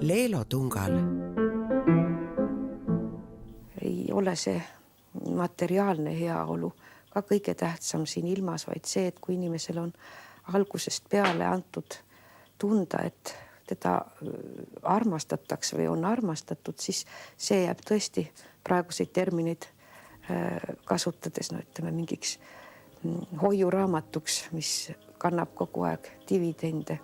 Leelo Tungal. Ei ole see materiaalne heaolu ka kõige tähtsam siin ilmas, vaid see, et kui inimesel on algusest peale antud tunda, et teda armastatakse või on armastatud, siis see jääb tõesti praeguseid termineid kasutades, no ütleme, mingiks hoiuraamatuks, mis kannab kogu aeg dividende.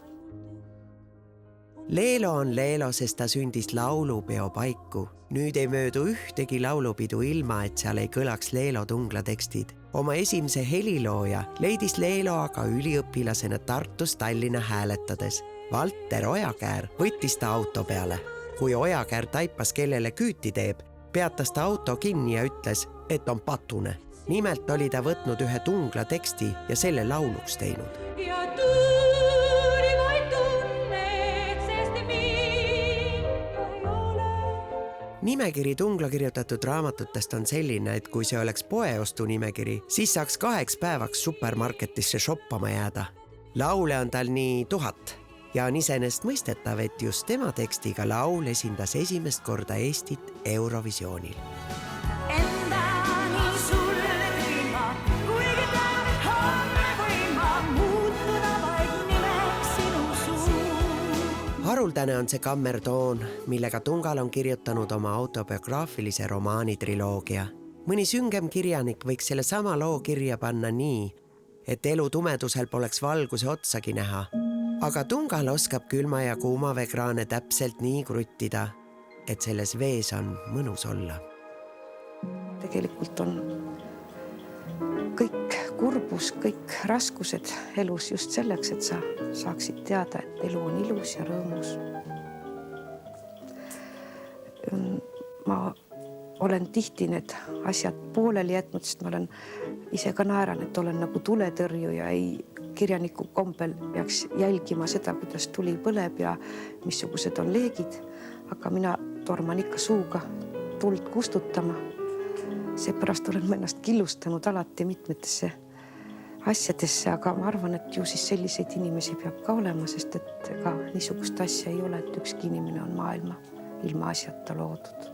Leelo on Leelo, sest ta sündis laulupeo paiku. Nüüd ei möödu ühtegi laulupidu ilma, et seal ei kõlaks Leelo Tungla tekstid. Oma esimese helilooja leidis Leelo aga üliõpilasena Tartus Tallinna hääletades. Valter Ojakäär võttis ta auto peale. Kui Ojakäär taipas, kellele küüti teeb, peatas ta auto kinni ja ütles, et on patune. Nimelt oli ta võtnud ühe Tungla teksti ja selle lauluks teinud. Nimekiri Tungla kirjutatud raamatutest on selline, et kui see oleks poeostu nimekiri, siis saaks 2 päevaks supermarketisse shoppama jääda. Laule on tal nii 1000 ja on iseenesest mõistetav, et just tema tekstiga laul esindas esimest korda Eestit Eurovisioonil. Haruldane on see kammertoon, millega Tungal on kirjutanud oma autobiograafilise romaani triloogia. Mõni süngem kirjanik võiks selle sama loo kirja panna nii, et elu tumedusel poleks valguse otsagi näha. Aga Tungal oskab külma ja kuuma veekraane täpselt nii kruttida, et selles vees on mõnus olla. Tegelikult on kõik kurbus, kõik raskused elus just selleks, et sa saaksid teada, et elu on ilus ja rõõmus. Ma olen tihti need asjad pooleli jätnud, sest ma olen ise ka naeran, et olen nagu tuletõrjuja, kirjaniku kombel peaks jälgima seda, kuidas tuli põleb ja missugused on leegid, aga mina torman ikka suuga tuld kustutama. Seepärast olen ma ennast killustanud alati mitmetesse asjadesse, aga ma arvan, et ju siis selliseid inimesi peab ka olema, sest et ega niisugust asja ei ole, et ükski inimene on maailma ilma asjata loodud.